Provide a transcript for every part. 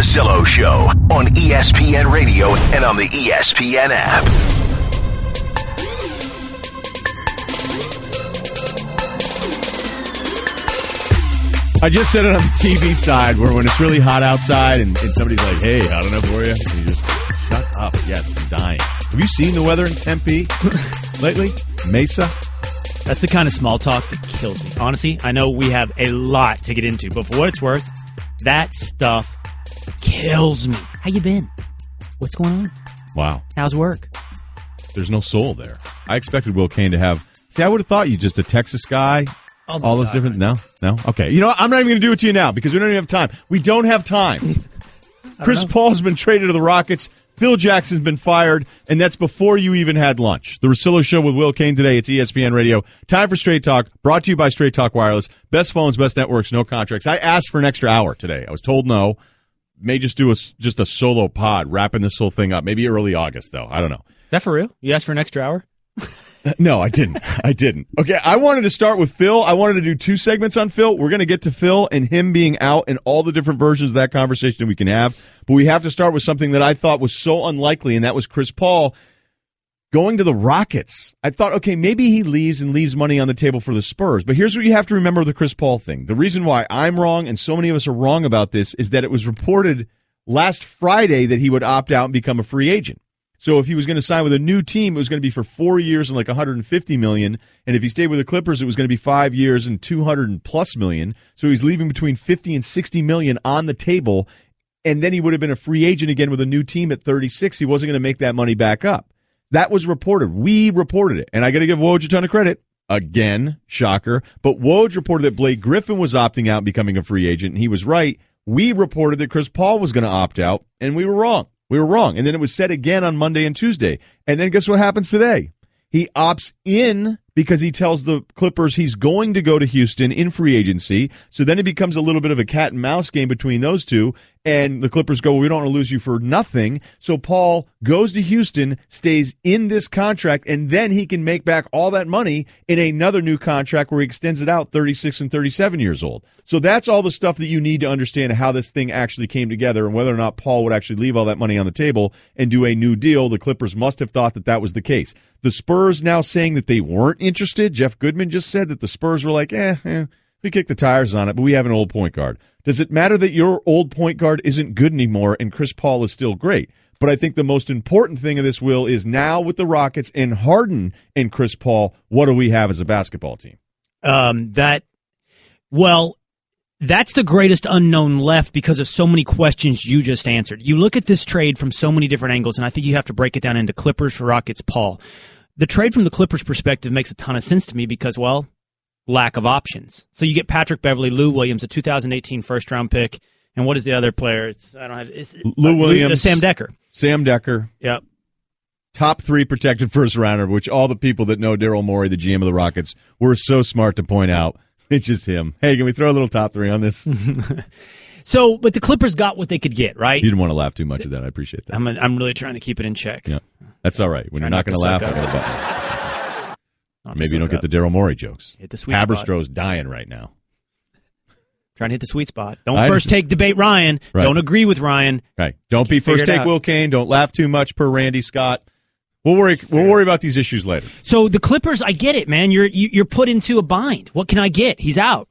Russillo Show on ESPN Radio and on the ESPN app. I just said it on the TV side where when it's really hot outside and somebody's like, hey, hot enough for you? And you just, shut up. Yes, I'm dying. Have you seen the weather in Tempe lately? Mesa? That's the kind of small talk that kills me. Honestly, I know we have a lot to get into, but for what it's worth, that stuff kills me. How you been? What's going on? Wow. How's work? There's no soul there. I expected Will Cain to have... See, I would have thought you just a Texas guy... All those different... No? Okay. You know what? I'm not even going to do it to you now because we don't even have time. We don't have time. Chris Paul's been traded to the Rockets. Phil Jackson's been fired, and that's before you even had lunch. The Russillo Show with Will Cain today. It's ESPN Radio. Time for Straight Talk, brought to you by Straight Talk Wireless. Best phones, best networks, no contracts. I asked for an extra hour today. I was told no. May just do just a solo pod, wrapping this whole thing up. Maybe early August, though. I don't know. Is that for real? You asked for an extra hour? No, I didn't. Okay, I wanted to start with Phil. I wanted to do 2 segments on Phil. We're going to get to Phil and him being out and all the different versions of that conversation we can have. But we have to start with something that I thought was so unlikely, and that was Chris Paul going to the Rockets. I thought, okay, maybe he leaves money on the table for the Spurs. But here's what you have to remember with the Chris Paul thing. The reason why I'm wrong and so many of us are wrong about this is that it was reported last Friday that he would opt out and become a free agent. So if he was going to sign with a new team, it was going to be for 4 years and like $150 million. And if he stayed with the Clippers, it was going to be 5 years and $200+ million. So he's leaving between $50 and $60 million on the table. And then he would have been a free agent again with a new team at 36. He wasn't going to make that money back up. That was reported. We reported it. And I got to give Woj a ton of credit. Again, shocker. But Woj reported that Blake Griffin was opting out and becoming a free agent. And he was right. We reported that Chris Paul was going to opt out. And we were wrong. And then it was said again on Monday and Tuesday. And then guess what happens today? He opts in because he tells the Clippers he's going to go to Houston in free agency. So then it becomes a little bit of a cat and mouse game between those two. And the Clippers go, well, we don't want to lose you for nothing. So Paul goes to Houston, stays in this contract, and then he can make back all that money in another new contract where he extends it out 36 and 37 years old. So that's all the stuff that you need to understand how this thing actually came together and whether or not Paul would actually leave all that money on the table and do a new deal. The Clippers must have thought that that was the case. The Spurs now saying that they weren't interested. Jeff Goodman just said that the Spurs were like, we kicked the tires on it, but we have an old point guard. Does it matter that your old point guard isn't good anymore and Chris Paul is still great? But I think the most important thing of this, Will, is now with the Rockets and Harden and Chris Paul, what do we have as a basketball team? That's the greatest unknown left because of so many questions you just answered. You look at this trade from so many different angles, and I think you have to break it down into Clippers, Rockets, Paul. The trade from the Clippers' perspective makes a ton of sense to me because, well, lack of options. So you get Patrick Beverley, Lou Williams, a 2018 first-round pick, and what is the other player? Lou Williams. Sam Decker. Yep. Top 3 protected first-rounder, which all the people that know Daryl Morey, the GM of the Rockets, were so smart to point out. It's just him. Hey, can we throw a little top 3 on this? But the Clippers got what they could get, right? You didn't want to laugh too much at that. I appreciate that. I'm really trying to keep it in check. Yeah, that's all right. When you're not going to laugh, I'm going to button. Maybe you don't get the Daryl Morey jokes. Hit the sweet spot. Haberstroh's dying right now. Trying to hit the sweet spot. Don't first take debate Ryan. Right. Don't agree with Ryan. Right. Don't be first take Will Cain. Don't laugh too much per Randy Scott. We'll worry about these issues later. So the Clippers, I get it, man. You're put into a bind. What can I get? He's out.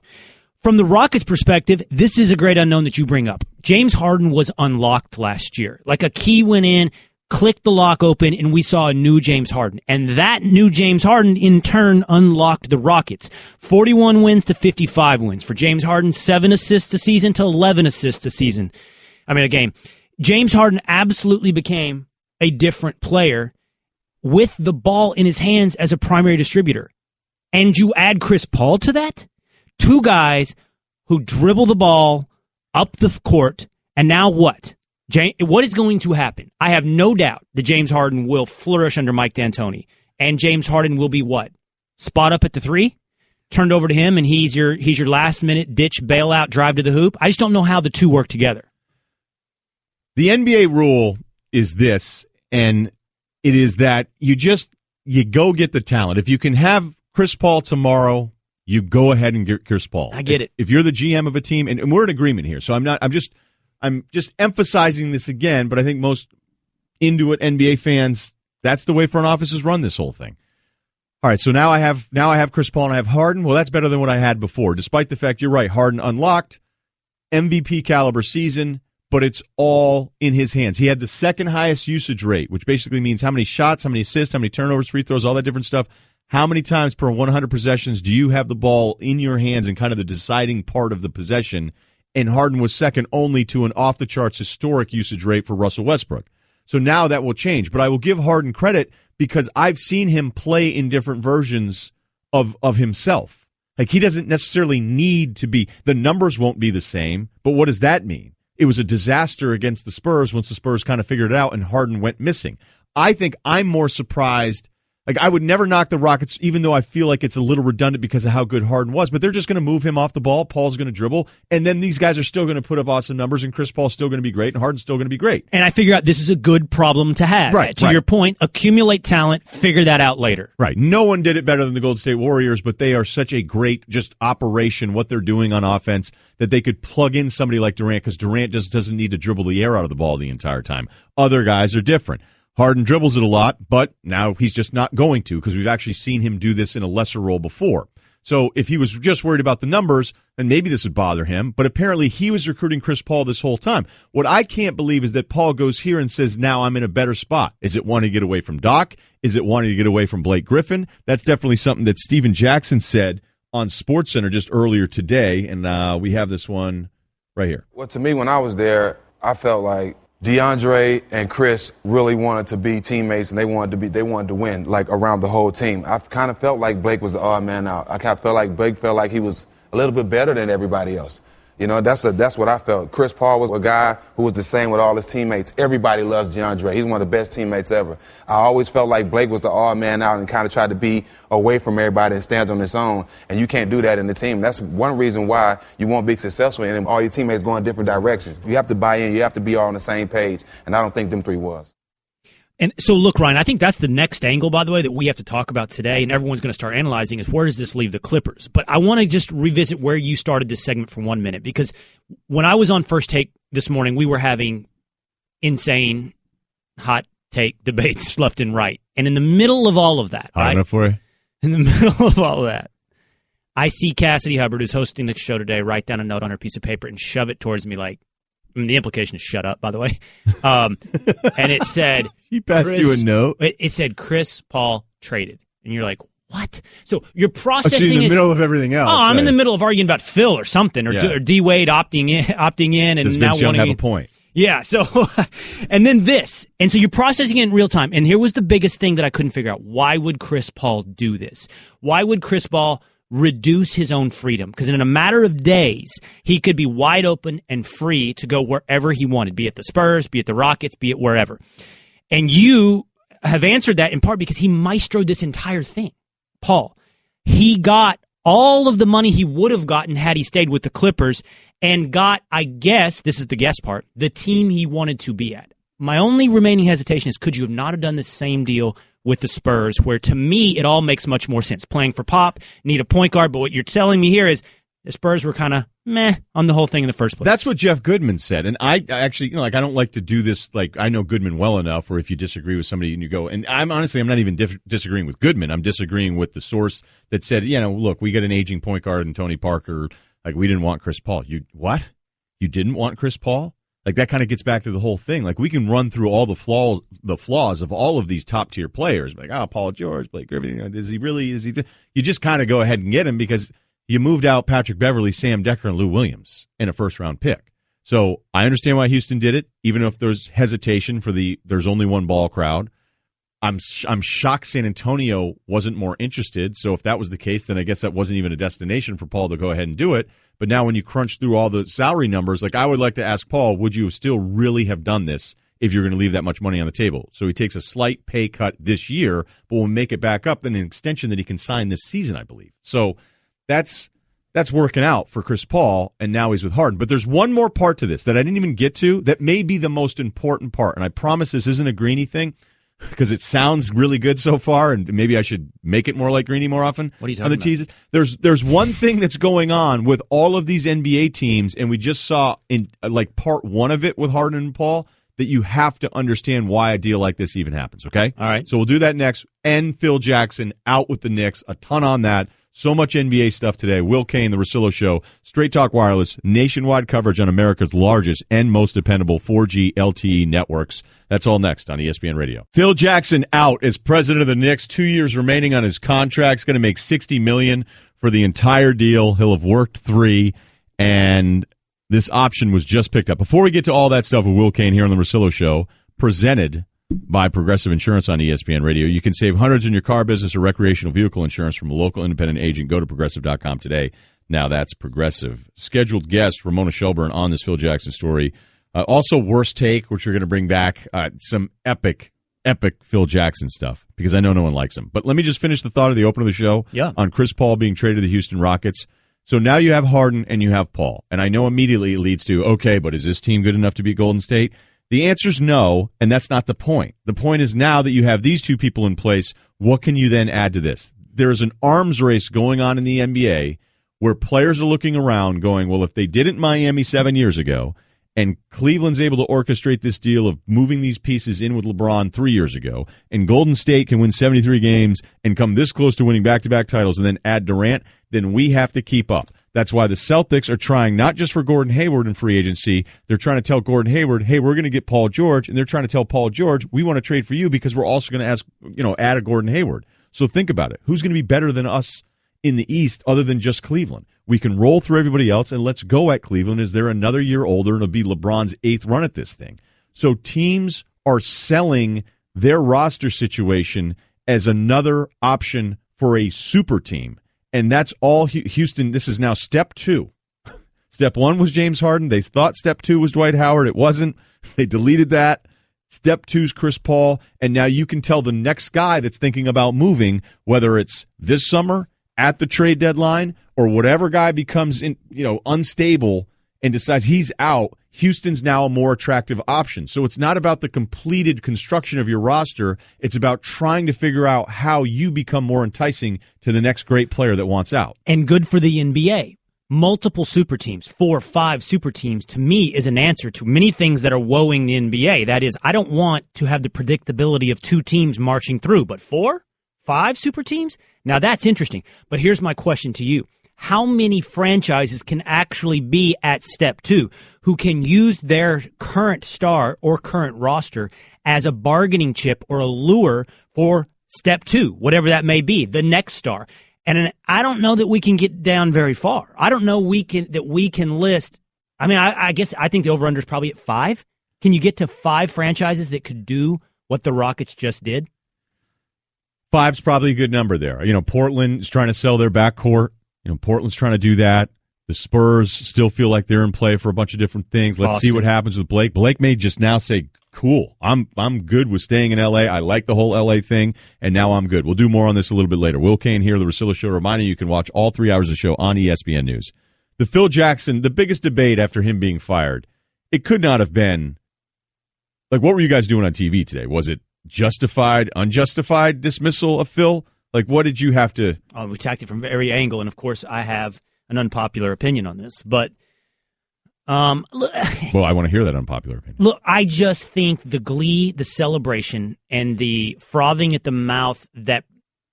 From the Rockets' perspective, this is a great unknown that you bring up. James Harden was unlocked last year. Like a key went in, clicked the lock open, and we saw a new James Harden. And that new James Harden, in turn, unlocked the Rockets. 41 wins to 55 wins. For James Harden, 7 assists a season to 11 assists a game. James Harden absolutely became a different player with the ball in his hands as a primary distributor. And you add Chris Paul to that? 2 guys who dribble the ball up the court, and now what? What is going to happen? I have no doubt that James Harden will flourish under Mike D'Antoni. And James Harden will be what? Spot up at the 3? Turned over to him, and he's your last-minute ditch bailout drive to the hoop? I just don't know how the two work together. The NBA rule is this, and it is that you go get the talent. If you can have Chris Paul tomorrow, you go ahead and get Chris Paul. I get it. If you're the GM of a team, and we're in agreement here, so I'm just I'm just emphasizing this again, but I think most into it NBA fans, that's the way front offices run this whole thing. All right, so now I have Chris Paul and I have Harden. Well, that's better than what I had before, despite the fact you're right. Harden unlocked, MVP caliber season, but it's all in his hands. He had the second highest usage rate, which basically means how many shots, how many assists, how many turnovers, free throws, all that different stuff. How many times per 100 possessions do you have the ball in your hands and kind of the deciding part of the possession? And Harden was second only to an off-the-charts historic usage rate for Russell Westbrook. So now that will change. But I will give Harden credit because I've seen him play in different versions of himself. Like, he doesn't necessarily need to be – the numbers won't be the same, but what does that mean? It was a disaster against the Spurs once the Spurs kind of figured it out and Harden went missing. I think I'm more surprised. Like, I would never knock the Rockets, even though I feel like it's a little redundant because of how good Harden was, but they're just going to move him off the ball. Paul's going to dribble, and then these guys are still going to put up awesome numbers, and Chris Paul's still going to be great, and Harden's still going to be great. And I figure out this is a good problem to have. Right, to your point, accumulate talent, figure that out later. Right. No one did it better than the Golden State Warriors, but they are such a great just operation, what they're doing on offense, that they could plug in somebody like Durant, because Durant just doesn't need to dribble the air out of the ball the entire time. Other guys are different. Harden dribbles it a lot, but now he's just not going to because we've actually seen him do this in a lesser role before. So if he was just worried about the numbers, then maybe this would bother him. But apparently he was recruiting Chris Paul this whole time. What I can't believe is that Paul goes here and says, now I'm in a better spot. Is it wanting to get away from Doc? Is it wanting to get away from Blake Griffin? That's definitely something that Steven Jackson said on SportsCenter just earlier today. And we have this one right here. Well, to me, when I was there, I felt like DeAndre and Chris really wanted to be teammates, and they wanted to win, like, around the whole team. I kind of felt like Blake was the odd man out. I kind of felt like Blake felt like he was a little bit better than everybody else. You know, that's what I felt. Chris Paul was a guy who was the same with all his teammates. Everybody loves DeAndre. He's one of the best teammates ever. I always felt like Blake was the odd man out and kind of tried to be away from everybody and stand on his own, and you can't do that in the team. That's one reason why you won't be successful in all your teammates going different directions. You have to buy in. You have to be all on the same page, and I don't think them three was. And so, look, Ryan, I think that's the next angle, by the way, that we have to talk about today, and everyone's going to start analyzing is where does this leave the Clippers? But I want to just revisit where you started this segment for 1 minute, because when I was on First Take this morning, we were having insane hot take debates left and right. And in the middle of all of that, hot enough for you? In the middle of all of that, I see Cassidy Hubbard, who's hosting the show today, write down a note on her piece of paper and shove it towards me like, the implication is shut up, by the way. And it said, he passed you a note. It said Chris Paul traded. And you're like, what? So you're processing. So you're in the middle of everything else. Oh, I'm in the middle of arguing about Phil or something, or D Wade opting in, and Does now Vince wanting have a point. Yeah. So, and then this, and so you're processing it in real time. And here was the biggest thing that I couldn't figure out: why would Chris Paul do this? Why would Chris Paul reduce his own freedom? Because in a matter of days, he could be wide open and free to go wherever he wanted, be it the Spurs, be it the Rockets, be it wherever. And you have answered that in part because he maestroed this entire thing. Paul, he got all of the money he would have gotten had he stayed with the Clippers and got, I guess, this is the guess part, the team he wanted to be at. My only remaining hesitation is, could you have not have done the same deal with the Spurs, where to me it all makes much more sense? Playing for Pop, need a point guard, but what you're telling me here is the Spurs were kind of meh on the whole thing in the first place. That's what Jeff Goodman said, and I actually, I don't like to do this. Like, I know Goodman well enough, where if you disagree with somebody and you go, and I'm not even disagreeing with Goodman. I'm disagreeing with the source that said, look, we got an aging point guard in Tony Parker. Like, we didn't want Chris Paul. You what? You didn't want Chris Paul? Like, that kind of gets back to the whole thing. Like, we can run through all the flaws of all of these top tier players. Like, Paul George, Blake Griffin, is he really? You just kind of go ahead and get him because you moved out Patrick Beverley, Sam Decker, and Lou Williams in a first round pick. So I understand why Houston did it, even if there's hesitation for there's only one ball crowd. I'm shocked San Antonio wasn't more interested. So if that was the case, then I guess that wasn't even a destination for Paul to go ahead and do it. But now when you crunch through all the salary numbers, like, I would like to ask Paul, would you still really have done this if you're going to leave that much money on the table? So he takes a slight pay cut this year, but will make it back up, then an extension that he can sign this season, I believe. So that's working out for Chris Paul, and now he's with Harden. But there's one more part to this that I didn't even get to that may be the most important part, and I promise this isn't a greeny thing. because it sounds really good so far, and maybe I should make it more like Greeny more often. What are you talking on the about? teases? There's one thing that's going on with all of these NBA teams, and we just saw in like part one of it with Harden and Paul, that you have to understand why a deal like this even happens, okay? All right. So we'll do that next. And Phil Jackson out with the Knicks. A ton on that. So much NBA stuff today. Will Cain, The Russillo Show, Straight Talk Wireless, nationwide coverage on America's largest and most dependable 4G LTE networks. That's all next on ESPN Radio. Phil Jackson out as president of the Knicks. 2 years remaining on his contract. He's going to make $60 million for the entire deal. He'll have worked 3, and this option was just picked up. Before we get to all that stuff with Will Cain here on The Russillo Show, presented by Progressive Insurance on ESPN Radio, you can save hundreds in your car, business, or recreational vehicle insurance from a local independent agent. Go to Progressive.com today. Now that's Progressive. Scheduled guest, Ramona Shelburne, on this Phil Jackson story. Also, Worst Take, which we're going to bring back some epic Phil Jackson stuff, because I know no one likes him. But let me just finish the thought of the opener of the show on Chris Paul being traded to the Houston Rockets. So now you have Harden and you have Paul. And I know immediately it leads to, okay, but is this team good enough to beat Golden State? The answer is no, and that's not the point. The point is now that you have these two people in place, what can you then add to this? There's an arms race going on in the NBA where players are looking around going, well, if they did it in Miami 7 years ago, and Cleveland's able to orchestrate this deal of moving these pieces in with LeBron 3 years ago, and Golden State can win 73 games and come this close to winning back-to-back titles and then add Durant, then we have to keep up. That's why the Celtics are trying not just for Gordon Hayward in free agency. They're trying to tell Gordon Hayward, hey, we're going to get Paul George, and they're trying to tell Paul George, we want to trade for you because we're also going to add a Gordon Hayward. So think about it. Who's going to be better than us in the East other than just Cleveland? We can roll through everybody else, and let's go at Cleveland as they're another year older, and it'll be LeBron's 8th run at this thing. So teams are selling their roster situation as another option for a super team. And that's all Houston. This is now step 2. Step 1 was James Harden. They thought step 2 was Dwight Howard. It wasn't. They deleted that. Step 2 is Chris Paul. And now you can tell the next guy that's thinking about moving, whether it's this summer, at the trade deadline, or whatever guy becomes unstable and decides he's out, Houston's now a more attractive option. So it's not about the completed construction of your roster. It's about trying to figure out how you become more enticing to the next great player that wants out. And good for the NBA. Multiple super teams, 4 or 5 super teams, to me is an answer to many things that are woeing the NBA. That is, I don't want to have the predictability of 2 teams marching through, but 4, 5 super teams? Now that's interesting. But here's my question to you. How many franchises can actually be at step 2 who can use their current star or current roster as a bargaining chip or a lure for step 2, whatever that may be, the next star? And I don't know that we can get down very far. I don't know we can list. I mean, I guess I think the over-under is probably at 5. Can you get to 5 franchises that could do what the Rockets just did? 5's probably a good number there. Portland is trying to sell their backcourt. Portland's trying to do that. The Spurs still feel like they're in play for a bunch of different things. Let's see what happens with Blake. Blake may just now say, cool, I'm good with staying in L.A. I like the whole L.A. thing, and now I'm good. We'll do more on this a little bit later. Will Cain here, The Russillo Show, reminding you can watch all 3 hours of the show on ESPN News. The Phil Jackson, the biggest debate after him being fired, it could not have been, like, what were you guys doing on TV today? Was it justified, unjustified dismissal of Phil? Like, what did you have to... Oh, we attacked it from every angle, and of course I have an unpopular opinion on this, but... well, I want to hear that unpopular opinion. Look, I just think the glee, the celebration, and the frothing at the mouth that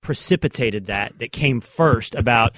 precipitated that came first about,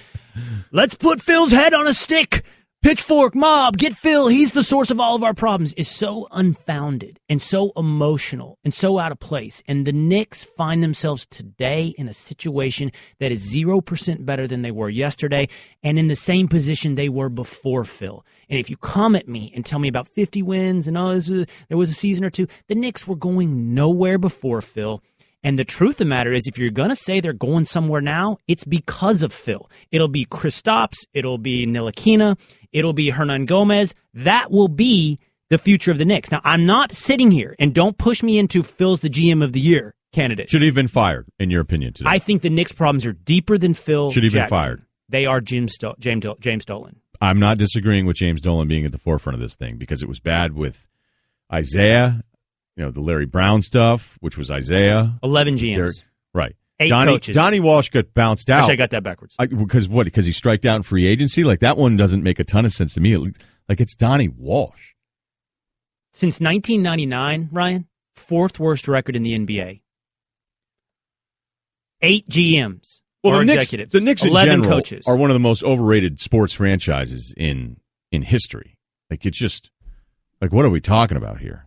let's put Phil's head on a stick, pitchfork, mob, get Phil, he's the source of all of our problems, is so unfounded and so emotional and so out of place. And the Knicks find themselves today in a situation that is 0% better than they were yesterday and in the same position they were before Phil. And if you come at me and tell me about 50 wins and there was a season or 2, the Knicks were going nowhere before Phil. And the truth of the matter is, if you're going to say they're going somewhere now, it's because of Phil. It'll be Kristaps, it'll be Ntilikina, it'll be Hernan Gomez. That will be the future of the Knicks. Now, I'm not sitting here, and don't push me into Phil's the GM of the year candidate. Should he have been fired, in your opinion, today? I think the Knicks' problems are deeper than Phil Should he have Jackson. been fired? They are James Dolan. I'm not disagreeing with James Dolan being at the forefront of this thing, because it was bad with Isaiah. the Larry Brown stuff, which was Isaiah. 11 GMs. Right. 8 coaches. Donnie Walsh got bounced out. Actually, I got that backwards. Because what? Because he striked out in free agency? Like, that one doesn't make a ton of sense to me. Like, it's Donnie Walsh. Since 1999, Ryan, 4th worst record in the NBA. 8 GMs or executives. The Knicks in 11 general coaches. are one of the most overrated sports franchises in history. Like, it's just, like, what are we talking about here?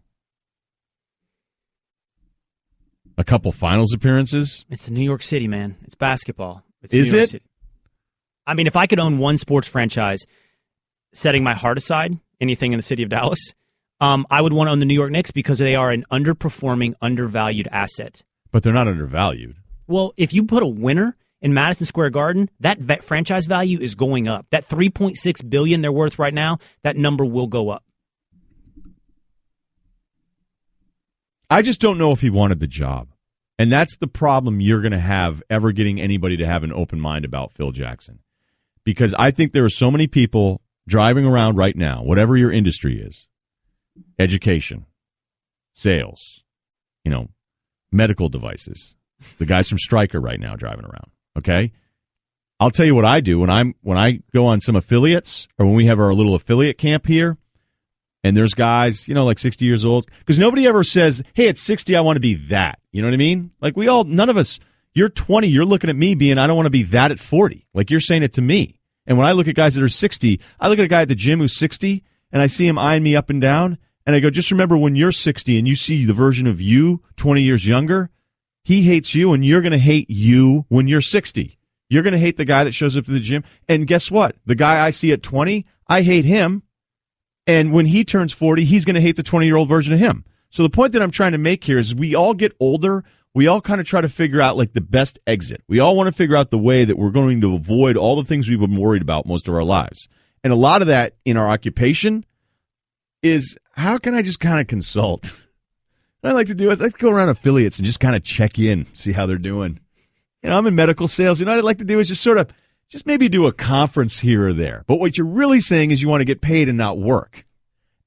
A couple finals appearances? It's the New York City, man. It's basketball. It's Is New York it? City. I mean, if I could own one sports franchise, setting my heart aside, anything in the city of Dallas, I would want to own the New York Knicks because they are an underperforming, undervalued asset. But they're not undervalued. Well, if you put a winner in Madison Square Garden, that franchise value is going up. That $3.6 billion they're worth right now, that number will go up. I just don't know if he wanted the job. And that's the problem you're going to have ever getting anybody to have an open mind about Phil Jackson. Because I think there are so many people driving around right now, whatever your industry is, education, sales, medical devices, the guys from Stryker right now driving around, okay? I'll tell you what I do when I go on some affiliates or when we have our little affiliate camp here, and there's guys, like 60 years old, because nobody ever says, hey, at 60, I want to be that. You know what I mean? Like, none of us, you're 20, you're looking at me being, I don't want to be that at 40. Like, you're saying it to me. And when I look at guys that are 60, I look at a guy at the gym who's 60, and I see him eyeing me up and down, and I go, just remember when you're 60 and you see the version of you 20 years younger, he hates you, and you're going to hate you when you're 60. You're going to hate the guy that shows up to the gym. And guess what? The guy I see at 20, I hate him. And when he turns 40, he's going to hate the 20-year-old version of him. So the point that I'm trying to make here is we all get older. We all kind of try to figure out, like, the best exit. We all want to figure out the way that we're going to avoid all the things we've been worried about most of our lives. And a lot of that in our occupation is, how can I just kind of consult? What I like to do is I like to go around affiliates and just kind of check in, see how they're doing. I'm in medical sales. What I'd like to do is just maybe do a conference here or there. But what you're really saying is you want to get paid and not work.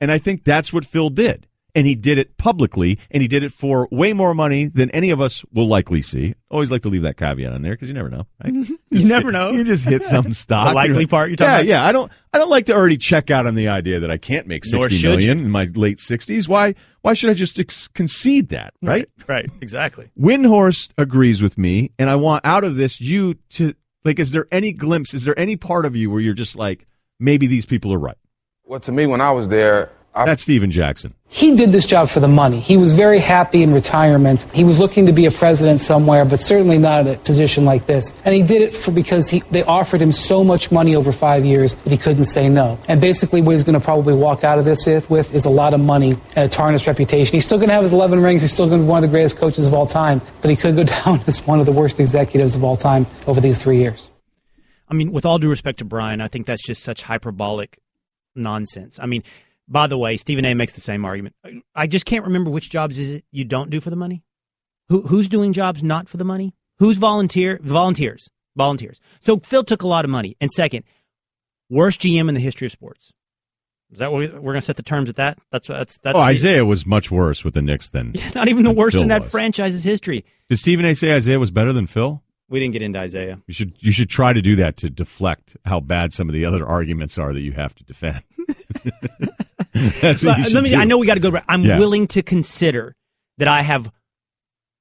And I think that's what Phil did. And he did it publicly, and he did it for way more money than any of us will likely see. Always like to leave that caveat on there because you never know. Right? You never know. You just hit some stock. The likely part you're talking about? Yeah. I don't like to already check out on the idea that I can't make $60 million in my late 60s. Why should I just concede that, right? Right, exactly. Windhorst agrees with me, and I want out of this you to, like, is there any glimpse, is there any part of you where you're just like, maybe these people are right? Well, to me, when I was there, That's Steven Jackson. He did this job for the money. He was very happy in retirement. He was looking to be a president somewhere, but certainly not at a position like this. And he did it because they offered him so much money over 5 years that he couldn't say no. And basically what he's going to probably walk out of this with is a lot of money and a tarnished reputation. He's still going to have his 11 rings. He's still going to be one of the greatest coaches of all time. But he could go down as one of the worst executives of all time over these 3 years. I mean, with all due respect to Brian, I think that's just such hyperbolic nonsense. I mean, by the way, Stephen A. makes the same argument. I just can't remember which jobs is it you don't do for the money? Who's doing jobs not for the money? Who's volunteers? So Phil took a lot of money. And second, worst GM in the history of sports. Is that what we're going to set the terms at that? That's Isaiah was much worse with the Knicks than not even the worst Phil in that was. franchise's history. Did Stephen A. say Isaiah was better than Phil? We didn't get into Isaiah. You should try to do that to deflect how bad some of the other arguments are that you have to defend. That's what you should do. I know we got to go. I'm willing to consider that I have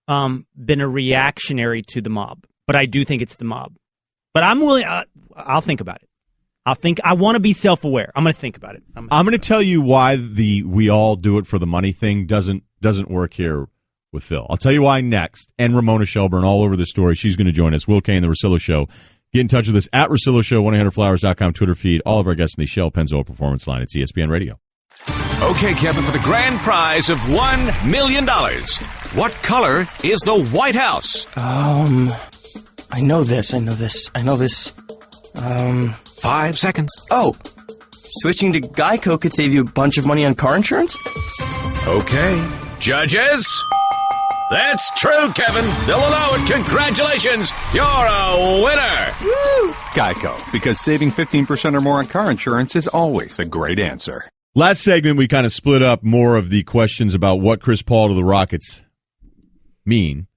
been a reactionary to the mob, but I do think it's the mob. But I'm willing. I'll think about it. I want to be self-aware. I'm going to think about it. I'm going to tell you why the we all do it for the money thing doesn't work here with Phil. I'll tell you why next. And Ramona Shelburne all over the story. She's going to join us. Will Cain, the Russillo Show. Get in touch with us at Russillo Show, 1-800-Flowers.com Twitter feed. All of our guests in the Shell Pennzoil Performance Line. It's ESPN Radio. Okay, Kevin, for the grand prize of $1 million, what color is the White House? I know this. 5 seconds. Oh, switching to Geico could save you a bunch of money on car insurance? Okay. Judges? That's true, Kevin. They'll allow it. Congratulations. You're a winner. Woo! Geico, because saving 15% or more on car insurance is always a great answer. Last segment, we kind of split up more of the questions about what Chris Paul to the Rockets mean,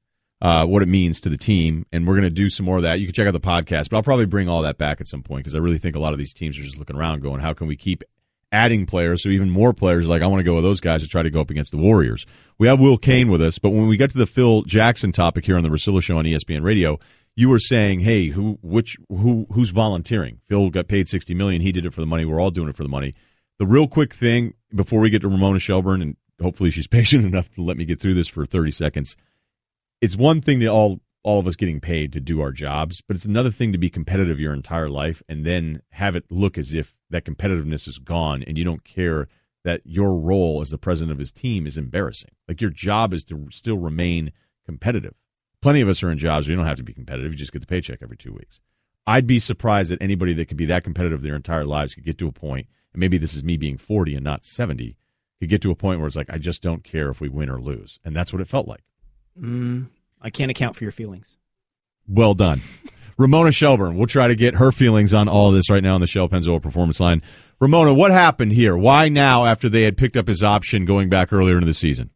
what it means to the team, and we're going to do some more of that. You can check out the podcast, but I'll probably bring all that back at some point because I really think a lot of these teams are just looking around going, how can we keep adding players so even more players are like, I want to go with those guys to try to go up against the Warriors. We have Will Cain with us, but when we get to the Phil Jackson topic here on the Russillo Show on ESPN Radio, you were saying, hey, who's volunteering? Phil got paid $60 million. He did it for the money. We're all doing it for the money. The real quick thing before we get to Ramona Shelburne, and hopefully she's patient enough to let me get through this for 30 seconds. It's one thing that all of us getting paid to do our jobs, but it's another thing to be competitive your entire life and then have it look as if that competitiveness is gone and you don't care that your role as the president of his team is embarrassing. Like your job is to still remain competitive. Plenty of us are in jobs where you don't have to be competitive. You just get the paycheck every 2 weeks. I'd be surprised that anybody that could be that competitive their entire lives could get to a point, and maybe this is me being 40 and not 70, could get to a point where it's like, I just don't care if we win or lose. And that's what it felt like. I can't account for your feelings. Well done. Ramona Shelburne, we'll try to get her feelings on all of this right now on the Shell Pennzoil Performance Line. Ramona, what happened here? Why now after they had picked up his option going back earlier into the season?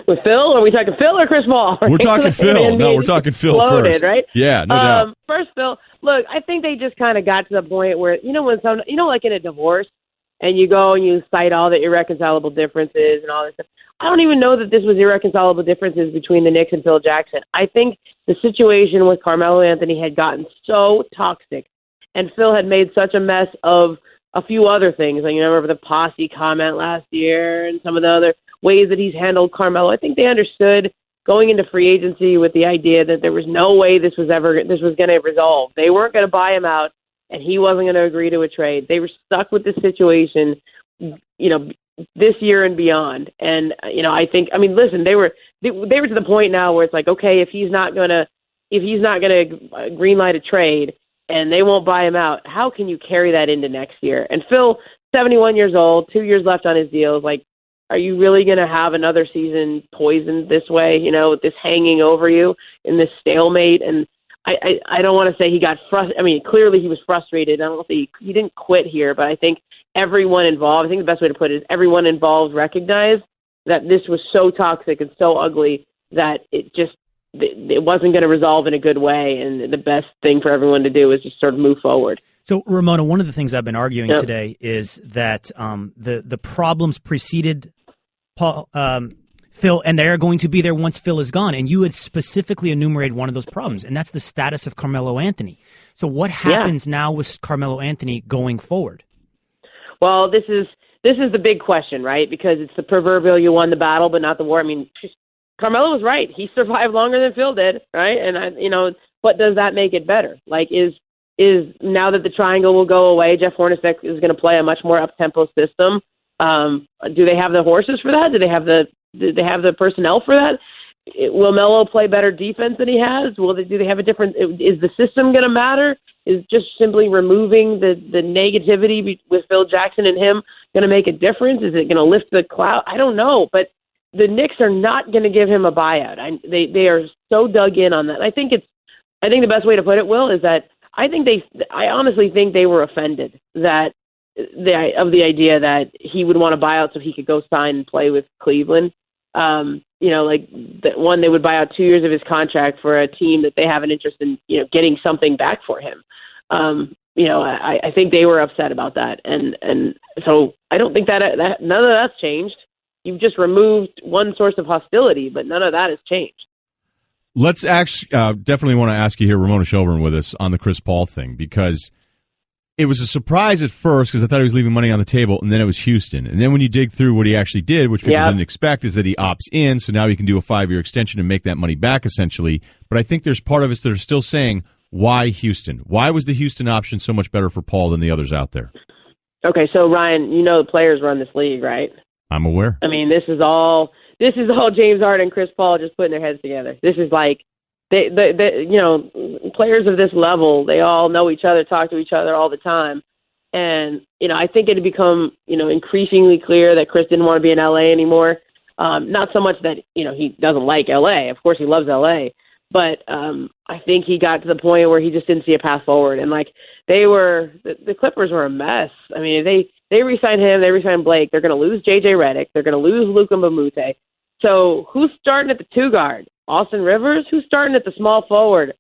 With Phil? Are we talking Phil or Chris Paul? We're talking Phil. No, we're talking Phil first. Right? Yeah, no doubt. First, Phil, look, I think they just kind of got to the point where, like in a divorce, and you go and you cite all the irreconcilable differences and all this stuff. I don't even know that this was irreconcilable differences between the Knicks and Phil Jackson. I think the situation with Carmelo Anthony had gotten so toxic, and Phil had made such a mess of a few other things. Like, remember the posse comment last year and some of the other ways that he's handled Carmelo. I think they understood going into free agency with the idea that there was no way this was going to resolve. They weren't going to buy him out, and he wasn't going to agree to a trade. They were stuck with this situation, this year and beyond. And listen, they were to the point now where it's like, okay, if he's not gonna greenlight a trade and they won't buy him out, how can you carry that into next year? And Phil, 71 years old, 2 years left on his deal, like, are you really going to have another season poisoned this way, with this hanging over you in this stalemate? And I don't want to say he got frustrated. I mean, clearly he was frustrated. I don't think he didn't quit here, but I think everyone involved, I think the best way to put it is everyone involved recognized that this was so toxic and so ugly that it wasn't going to resolve in a good way. And the best thing for everyone to do is just sort of move forward. So, Ramona, one of the things I've been arguing today is that the problems preceded Phil, and they're going to be there once Phil is gone. And you had specifically enumerated one of those problems, and that's the status of Carmelo Anthony. So what happens now with Carmelo Anthony going forward? Well, this is the big question, right? Because it's the proverbial you won the battle but not the war. I mean, Carmelo was right. He survived longer than Phil did, right? And, but does that make it better? Like, is now that the triangle will go away, Jeff Hornacek is going to play a much more up-tempo system. Do they have the horses for that? Do they have the personnel for that? Will Melo play better defense than he has? Do they have a different? Is the system going to matter? Is just simply removing the negativity with Phil Jackson and him going to make a difference? Is it going to lift the cloud? I don't know, but the Knicks are not going to give him a buyout. They are so dug in on that. I think the best way to put it, Will, is that I honestly think they were offended that of the idea that he would want to buy out so he could go sign and play with Cleveland. They would buy out 2 years of his contract for a team that they have an interest in, getting something back for him. I think they were upset about that. And so I don't think that none of that's changed. You've just removed one source of hostility, but none of that has changed. Let's definitely want to ask you here, Ramona Shelburne, with us on the Chris Paul thing, because it was a surprise at first because I thought he was leaving money on the table, and then it was Houston. And then when you dig through what he actually did, which people didn't expect, is that he opts in, so now he can do a 5-year extension and make that money back, essentially. But I think there's part of us that are still saying, why Houston? Why was the Houston option so much better for Paul than the others out there? Okay, so Ryan, the players run this league, right? I'm aware. I mean, this is all James Harden and Chris Paul just putting their heads together. This is like players of this level, they all know each other, talk to each other all the time. And, I think it had become, increasingly clear that Chris didn't want to be in LA anymore. Not so much that, he doesn't like LA. Of course he loves LA. But I think he got to the point where he just didn't see a path forward. And like the Clippers were a mess. I mean, they re-signed him, they re-signed Blake. They're going to lose J.J. Redick. They're going to lose Luka Mbamute. So who's starting at the 2 guard? Austin Rivers? Who's starting at the small forward?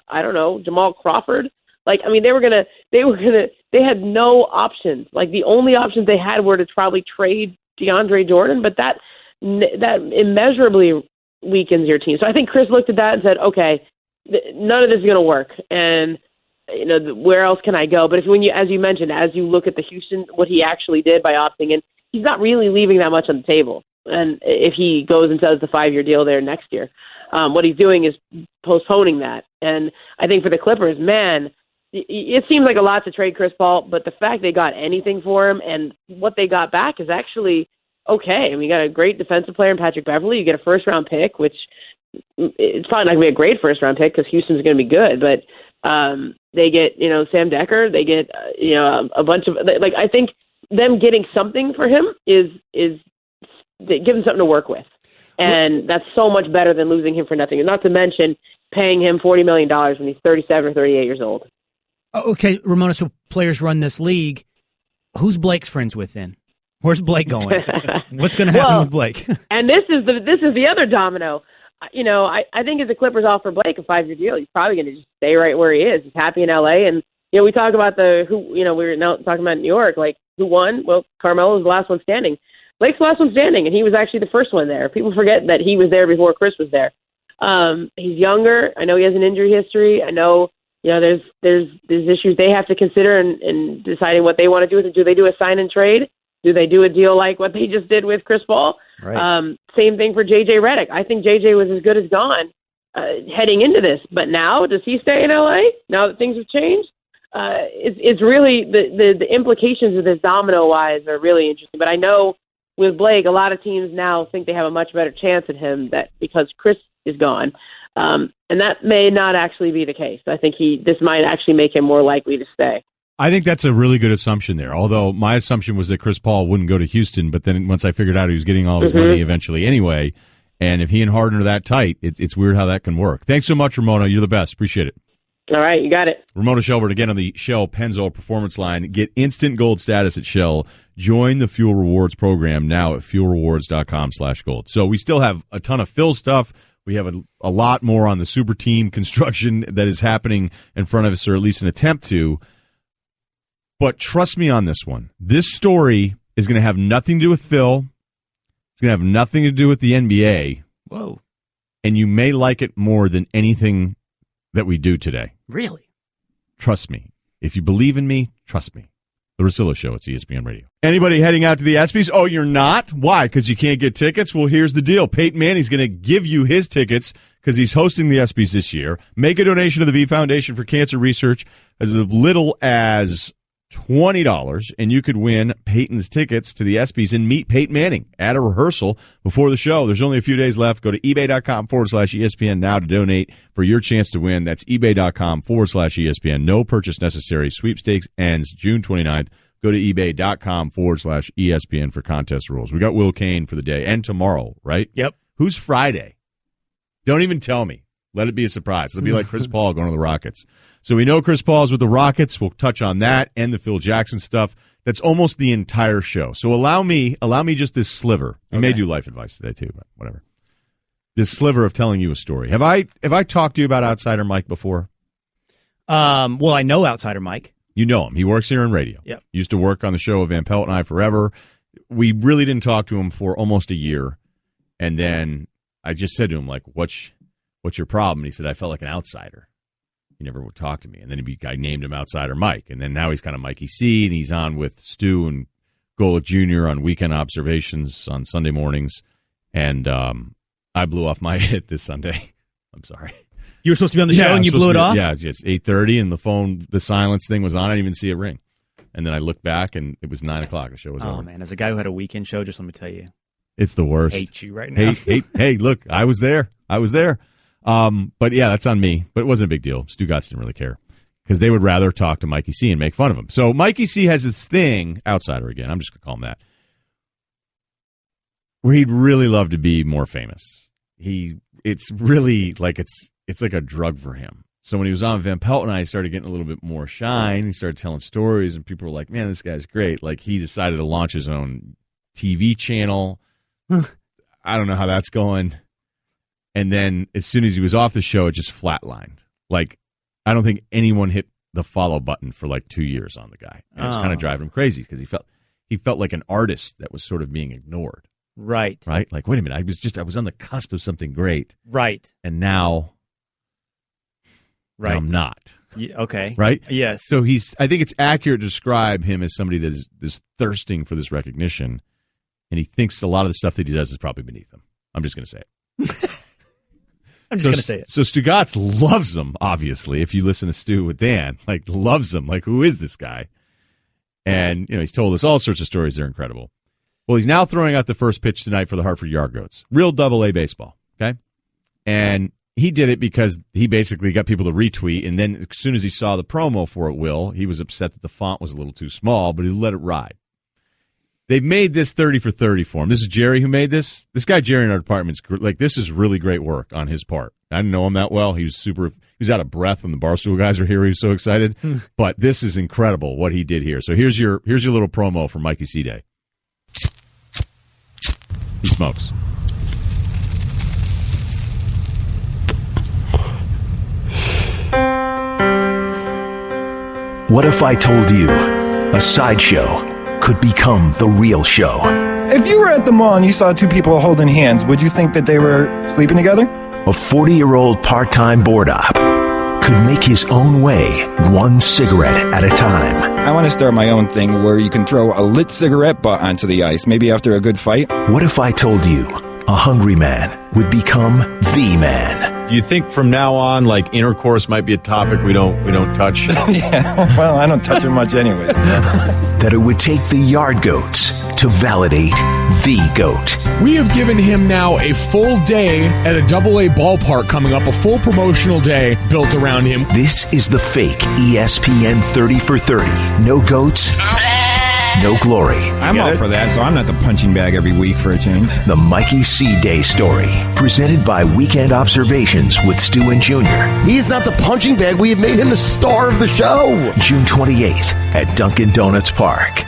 I don't know, Jamal Crawford. Like, I mean, they had no options. Like, the only options they had were to probably trade DeAndre Jordan, but that immeasurably weakens your team. So I think Chris looked at that and said, okay, none of this is going to work. And, you know, where else can I go? But as you mentioned, as you look at the Houston, what he actually did by opting in, he's not really leaving that much on the table. And if he goes and does the 5-year deal there next year, what he's doing is postponing that. And I think for the Clippers, man, it seems like a lot to trade Chris Paul, but the fact they got anything for him and what they got back is actually okay. I mean, you got a great defensive player in Patrick Beverley. You get a first-round pick, which it's probably not going to be a great first-round pick because Houston's going to be good, but they get, you know, Sam Decker. They get, you know, a bunch of, like, I think them getting something for him is they give him something to work with. And that's so much better than losing him for nothing. And not to mention paying him $40 million when he's 37 or 38 years old. Okay, Ramona, so players run this league. Who's Blake's friends with then? Where's Blake going? What's going to happen with Blake? And this is the other domino. You know, I think if the Clippers offer Blake a 5-year deal, he's probably going to just stay right where he is. He's happy in L.A. And, you know, we talk about we're now talking about New York, like who won? Well, Carmelo was the last one standing. Blake's the last one standing, and he was actually the first one there. People forget that he was there before Chris was there. He's younger. I know he has an injury history. I know, you know, there's issues they have to consider in deciding what they want to do with it. Do they do a sign and trade? Do they do a deal like what they just did with Chris Paul? Right. Same thing for J.J. Redick. I think J.J. was as good as gone heading into this. But now, does he stay in L.A. now that things have changed? It's really the implications of this domino-wise are really interesting. But I know with Blake, a lot of teams now think they have a much better chance at him because Chris is gone. And that may not actually be the case. I think this might actually make him more likely to stay. I think that's a really good assumption there. Although my assumption was that Chris Paul wouldn't go to Houston, but then once I figured out he was getting all his money eventually anyway, and if he and Harden are that tight, it's weird how that can work. Thanks so much, Ramona. You're the best. Appreciate it. All right, you got it. Ramona Shelburne again on the Shell Pennzoil Performance Line. Get instant gold status at Shell. Join the Fuel Rewards program now at fuelrewards.com/gold. So we still have a ton of Phil stuff. We have a lot more on the super team construction that is happening in front of us, or at least an attempt to. But trust me on this one. This story is going to have nothing to do with Phil. It's going to have nothing to do with the NBA. Whoa. And you may like it more than anything that we do today. Really? Trust me. If you believe in me, trust me. The Russillo Show, it's ESPN Radio. Anybody heading out to the ESPYs? Oh, you're not? Why? Because you can't get tickets? Well, here's the deal. Peyton Manning's going to give you his tickets because he's hosting the ESPYs this year. Make a donation to the V Foundation for Cancer Research as little as $20, and you could win Peyton's tickets to the ESPYs and meet Peyton Manning at a rehearsal before the show. There's only a few days left. Go to ebay.com/ESPN now to donate for your chance to win. That's ebay.com/ESPN. No purchase necessary. Sweepstakes ends June 29th. Go to ebay.com/ESPN for contest rules. We got Will Cain for the day and tomorrow, right? Yep. Who's Friday? Don't even tell me. Let it be a surprise. It'll be like Chris Paul going to the Rockets. So we know Chris Paul's with the Rockets. We'll touch on that and the Phil Jackson stuff. That's almost the entire show. So allow me just this sliver. I may do life advice today too, but whatever. This sliver of telling you a story. Have I talked to you about Outsider Mike before? Well, I know Outsider Mike. You know him. He works here in radio. Yep. Used to work on the show with Van Pelt and I forever. We really didn't talk to him for almost a year. And then I just said to him, like, what's your problem? And he said, I felt like an outsider. He never would talk to me. And then I named him Outsider Mike. And then now he's kind of Mikey C, and he's on with Stu and Golick Jr. on Weekend Observations on Sunday mornings. And I blew off my hit this Sunday. I'm sorry. You were supposed to be on the show and you blew it off? Yeah, it's just 8:30 and the silence thing was on. I didn't even see it ring. And then I looked back and it was 9 o'clock. The show was over. Oh, man. As a guy who had a weekend show, just let me tell you. It's the worst. I hate you right now. Hey, look, I was there. But yeah, that's on me. But it wasn't a big deal. Stu Gatz didn't really care because they would rather talk to Mikey C and make fun of him. So Mikey C has this thing, Outsider again, I'm just going to call him that, where he'd really love to be more famous. It's really like it's it's like a drug for him. So when he was on Van Pelt and I started getting a little bit more shine, he started telling stories, and people were like, man, this guy's great. Like, he decided to launch his own TV channel. I don't know how that's going. And then as soon as he was off the show, it just flatlined. Like, I don't think anyone hit the follow button for like 2 years on the guy. And it was kind of driving him crazy because he felt like an artist that was sort of being ignored. Right. Right? Like, wait a minute, I was on the cusp of something great. Right. And now I'm not. Okay. Right? Yes. So I think it's accurate to describe him as somebody that is thirsting for this recognition, and he thinks a lot of the stuff that he does is probably beneath him. I'm just going to say it. I'm just going to say it. So Stugatz loves him, obviously, if you listen to Stu with Dan. Like, loves him. Like, who is this guy? And, he's told us all sorts of stories. They're incredible. Well, he's now throwing out the first pitch tonight for the Hartford Yard Goats. Real double-A baseball, okay? And he did it because he basically got people to retweet, and then as soon as he saw the promo for it, Will, he was upset that the font was a little too small, but he let it ride. They've made this 30 for 30 for him. This is Jerry who made this. This guy, Jerry, in our department's like, this is really great work on his part. I didn't know him that well. He was out of breath when the Barstool guys were here. He was so excited. But this is incredible what he did here. So here's your little promo for Mikey C. Day. He smokes. What if I told you a sideshow could become the real show? If you were at the mall and you saw two people holding hands, would you think that they were sleeping together? A 40-year-old part-time board op could make his own way, one cigarette at a time. I want to start my own thing where you can throw a lit cigarette butt onto the ice, maybe after a good fight. What if I told you a hungry man would become the man? Do you think from now on, like, intercourse might be a topic we don't touch? Yeah, well, I don't touch it much anyways. That it would take the Yard Goats to validate the GOAT. We have given him now a full day at a AA ballpark coming up, a full promotional day built around him. This is the fake ESPN 30 for 30. No goats, no glory. I'm all for that, so I'm not the punching bag every week for a change. The Mikey C. Day story, presented by Weekend Observations with Stu and Junior. He's not the punching bag. We have made him the star of the show. June 28th at Dunkin' Donuts Park.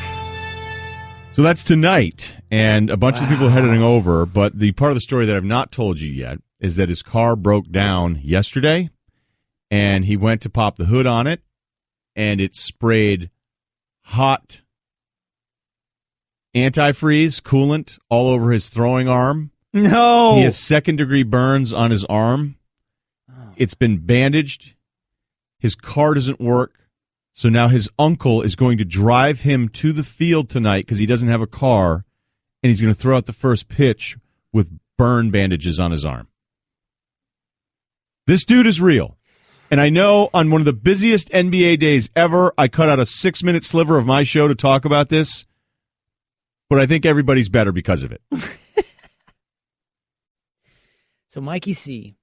So that's tonight, and a bunch of people are heading over, but the part of the story that I've not told you yet is that his car broke down yesterday, and he went to pop the hood on it, and it sprayed hot antifreeze coolant all over his throwing arm. No! He has second-degree burns on his arm. It's been bandaged. His car doesn't work. So now his uncle is going to drive him to the field tonight because he doesn't have a car, and he's going to throw out the first pitch with burn bandages on his arm. This dude is real. And I know on one of the busiest NBA days ever, I cut out a 6-minute sliver of my show to talk about this, but I think everybody's better because of it. So Mikey C.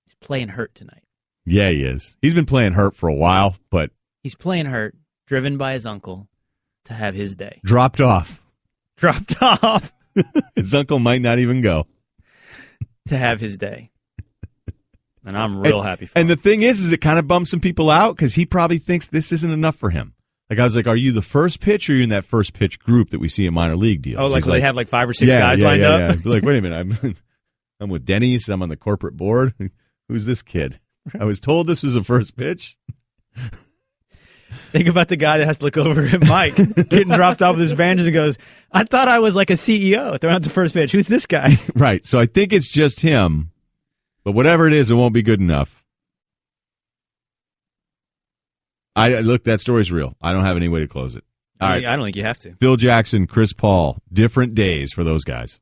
is playing hurt tonight. Yeah, he is. He's been playing hurt for a while, but He's playing hurt, driven by his uncle to have his day. dropped off. Dropped off His uncle might not even go. to have his day. And I'm real happy for him. And the thing is it kind of bums some people out because he probably thinks this isn't enough for him. Like, I was like, are you the first pitch or are you in that first pitch group that we see in minor league deals? Oh, like He's so they have like 5 or 6 guys lined up? Yeah. Like, wait a minute, I'm with Denny's, I'm on the corporate board. Who's this kid? I was told this was the first pitch. Think about the guy that has to look over at Mike getting dropped off with his bandage and goes, I thought I was like a CEO throwing out the first pitch. Who's this guy? Right. So I think it's just him. But whatever it is, it won't be good enough. Look, that story's real. I don't have any way to close it. All right. I don't think you have to. Phil Jackson, Chris Paul, different days for those guys.